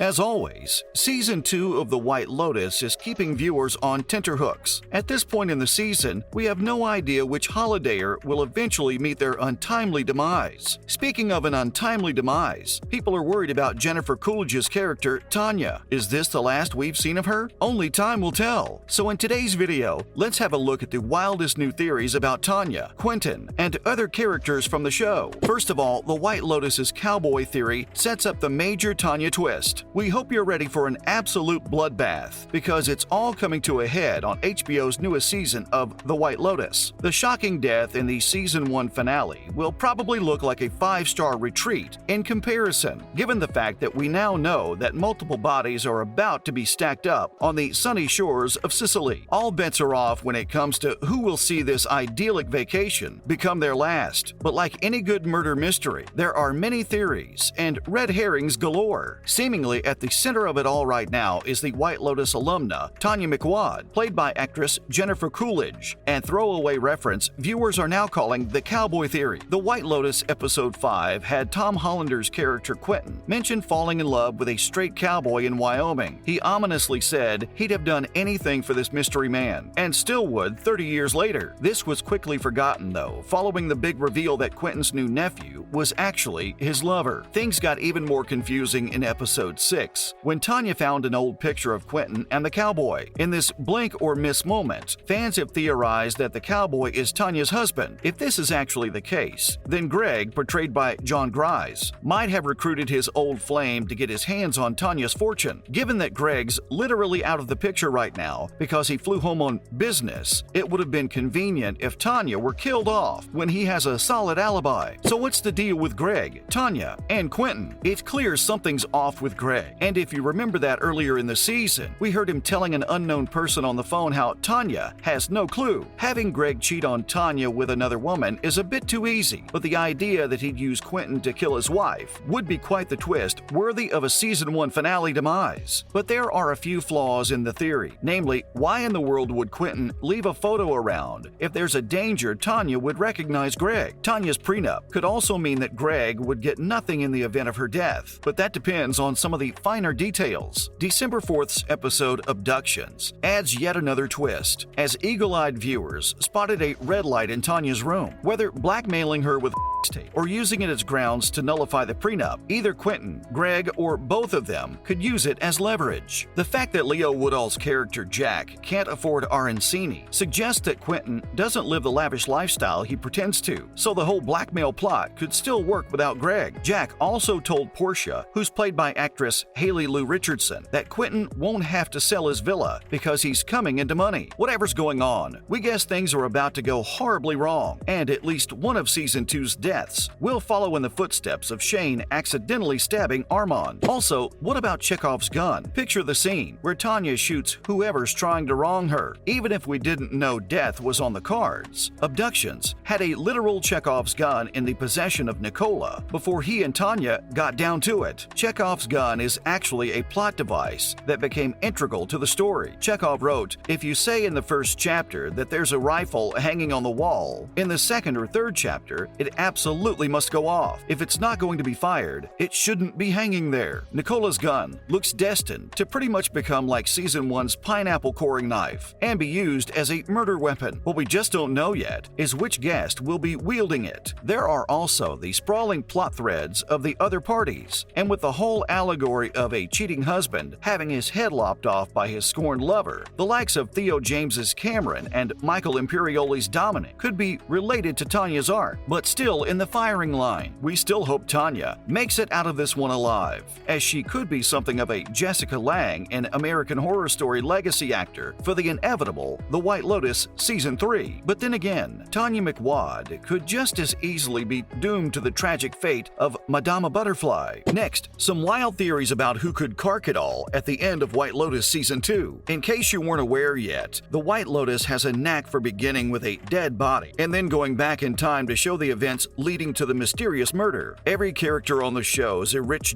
As always, Season 2 of The White Lotus is keeping viewers on tenterhooks. At this point in the season, we have no idea which Hollander will eventually meet their untimely demise. Speaking of an untimely demise, people are worried about Jennifer Coolidge's character, Tanya. Is this the last we've seen of her? Only time will tell. So in today's video, let's have a look at the wildest new theories about Tanya, Quentin, and other characters from the show. First of all, The White Lotus's Cowboy Theory sets up the major Tanya twist. We hope you're ready for an absolute bloodbath, because it's all coming to a head on HBO's newest season of The White Lotus. The shocking death in the Season 1 finale will probably look like a 5-star retreat in comparison, given the fact that we now know that multiple bodies are about to be stacked up on the sunny shores of Sicily. All bets are off when it comes to who will see this idyllic vacation become their last. But like any good murder mystery, there are many theories and red herrings galore. Seemingly at the center of it all right now is the White Lotus alumna, Tanya McQuoid, played by actress Jennifer Coolidge, and throwaway reference viewers are now calling the Cowboy Theory. The White Lotus Episode 5 had Tom Hollander's character Quentin mention falling in love with a straight cowboy in Wyoming. He ominously said he'd have done anything for this mystery man, and still would 30 years later. This was quickly forgotten, though, following the big reveal that Quentin's new nephew was actually his lover. Things got even more confusing in Episode 6, when Tanya found an old picture of Quentin and the cowboy. In this blink or miss moment, fans have theorized that the cowboy is Tanya's husband. If this is actually the case, then Greg, portrayed by John Grice, might have recruited his old flame to get his hands on Tanya's fortune. Given that Greg's literally out of the picture right now because he flew home on business, it would have been convenient if Tanya were killed off when he has a solid alibi. So what's the deal with Greg, Tanya, and Quentin? It's clear something's off with Greg, and if you remember that earlier in the season, we heard him telling an unknown person on the phone how Tanya has no clue. Having Greg cheat on Tanya with another woman is a bit too easy, but the idea that he'd use Quentin to kill his wife would be quite the twist worthy of a Season 1 finale demise. But there are a few flaws in the theory, namely, why in the world would Quentin leave a photo around if there's a danger Tanya would recognize Greg? Tanya's prenup could also mean that Greg would get nothing in the event of her death, but that depends on some of the finer details. December 4th's episode Abductions adds yet another twist, as eagle-eyed viewers spotted a red light in Tanya's room. Whether blackmailing her with tape or using it as grounds to nullify the prenup, either Quentin, Greg, or both of them could use it as leverage. The fact that Leo Woodall's character Jack can't afford Arancini suggests that Quentin doesn't live the lavish lifestyle he pretends to, so the whole blackmail plot could still work without Greg. Jack also told Portia, who's played by actress Haley Lou Richardson, that Quentin won't have to sell his villa because he's coming into money. Whatever's going on, we guess things are about to go horribly wrong, and at least one of Season 2's deaths will follow in the footsteps of Shane accidentally stabbing Armand. Also, what about Chekhov's gun? Picture the scene where Tanya shoots whoever's trying to wrong her. Even if we didn't know death was on the cards, Abductions had a literal Chekhov's gun in the possession of Nicola before he and Tanya got down to it. Chekhov's gun is actually a plot device that became integral to the story. Chekhov wrote, "If you say in the first chapter that there's a rifle hanging on the wall, in the second or third chapter, it absolutely must go off. If it's not going to be fired, it shouldn't be hanging there." Nicola's gun looks destined to pretty much become like Season 1's pineapple coring knife and be used as a murder weapon. What we just don't know yet is which guest will be wielding it. There are also the sprawling plot threads of the other parties, and with the whole allegory of a cheating husband having his head lopped off by his scorned lover, the likes of Theo James's Cameron and Michael Imperioli's Dominic could be related to Tanya's arc, but still in the firing line. We still hope Tanya makes it out of this one alive, as she could be something of a Jessica Lange and American Horror Story legacy actor for the inevitable The White Lotus Season 3. But then again, Tanya McQuoid could just as easily be doomed to the tragic fate of Madama Butterfly. Next, some wild theories about who could cark it all at the end of White Lotus Season 2. In case you weren't aware yet, The White Lotus has a knack for beginning with a dead body and then going back in time to show the events leading to the mysterious murder. Every character on the show is a rich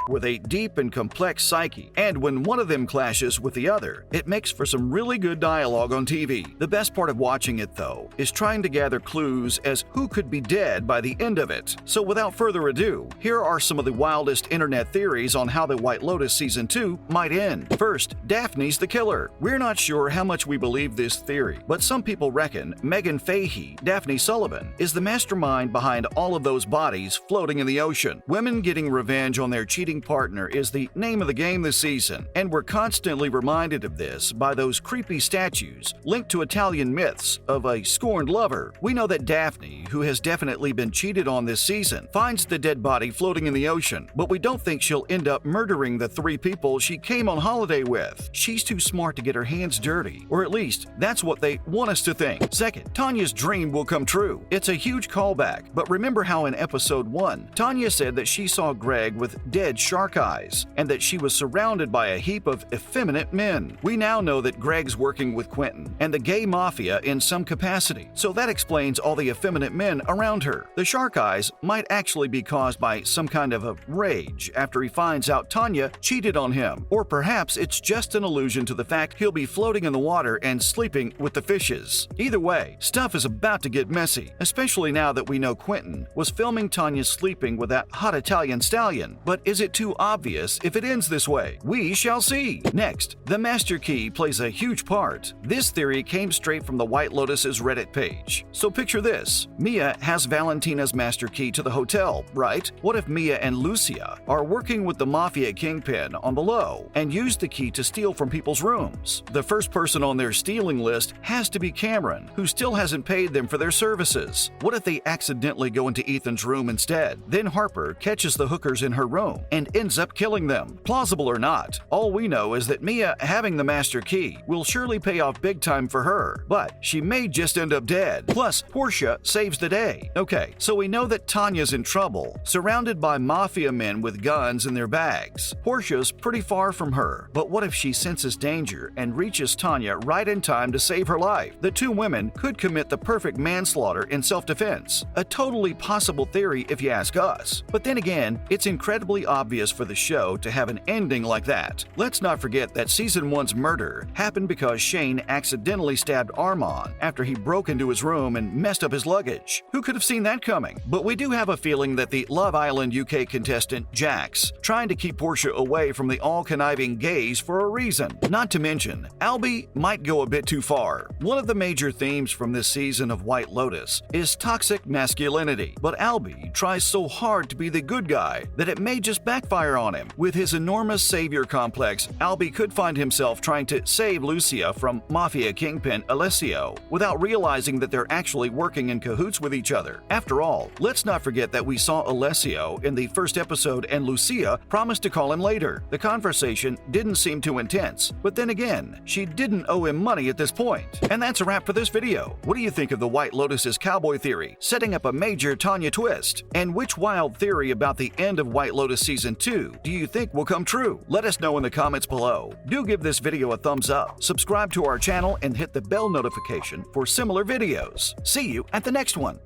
with a deep and complex psyche, and when one of them clashes with the other, it makes for some really good dialogue on TV. The best part of watching it, though, is trying to gather clues as who could be dead by the end of it. So without further ado, here are some of the wildest internet theories on how the White Lotus Season 2 might end. First, Daphne's the killer. We're not sure how much we believe this theory, but some people reckon Megan Fahey, Daphne Sullivan, is the mastermind behind all of those bodies floating in the ocean. Women getting revenge on their cheating partner is the name of the game this season, and we're constantly reminded of this by those creepy statues linked to Italian myths of a scorned lover. We know that Daphne, who has definitely been cheated on this season, finds the dead body floating in the ocean, but we don't think she'll end up murdering the 3 people she came on holiday with. She's too smart to get her hands dirty, or at least that's what they want us to think. Second, Tanya's dream will come true. It's a huge callback, but remember how in episode 1, Tanya said that she saw Greg with dead shark eyes, and that she was surrounded by a heap of effeminate men. We now know that Greg's working with Quentin and the gay mafia in some capacity, so that explains all the effeminate men around her. The shark eyes might actually be caused by some kind of a rage after he finds out Tanya cheated on him, or perhaps it's just an allusion to the fact he'll be floating in the water and sleeping with the fishes. Either way, stuff is about to get messy, especially now that we know Quentin was filming Tanya sleeping with that hot Italian stallion. But is it too obvious if it ends this way? We shall see. Next, the Master Key plays a huge part. This theory came straight from the White Lotus's Reddit page. So picture this. Mia has Valentina's Master Key to the hotel, right? What if Mia and Lucia are working with the mafia kingpin on the low and use the key to steal from people's rooms? The first person on their stealing list has to be Cameron, who still hasn't paid them for their services. What if they accidentally go into Ethan's room instead? Then Harper catches the hookers in her room and ends up killing them. Plausible or not, all we know is that Mia having the Master Key will surely pay off big time for her, but she may just end up dead. Plus, Portia saves the day. Okay, so we know that Tanya's in trouble, surrounded by mafia men with guns in their bags. Portia's pretty far from her, but what if she senses danger and reaches Tanya right in time to save her life? The 2 women could commit the perfect manslaughter in self-defense. A totally possible theory if you ask us. But then again, it's incredibly obvious for the show to have an ending like that. Let's not forget that Season 1's murder happened because Shane accidentally stabbed Armand after he broke into his room and messed up his luggage. Who could have seen that coming? But we do have a feeling that the Love Island UK contestant Jax trying to keep Portia away from the all-conniving gays for a reason. Not to mention, Albie might go a bit too far. One of the major themes from this season of White Lotus is toxic masculinity, but Albie tries so hard to be the good guy that it may just backfire on him. With his enormous savior complex, Albie could find himself trying to save Lucia from mafia kingpin Alessio without realizing that they're actually working in cahoots with each other. After all, let's not forget that we saw Alessio in the first episode and Lucia promised to call him later. The conversation didn't seem too intense, but then again, she didn't owe him money at this point. And that's a wrap for this video. What do you think of the White Lotus's Cowboy Theory, setting up a major Tanya twist? And which wild theory about the end of White Lotus Season 2 do you think will come true? Let us know in the comments below. Do give this video a thumbs up, subscribe to our channel, and hit the bell notification for similar videos. See you at the next one.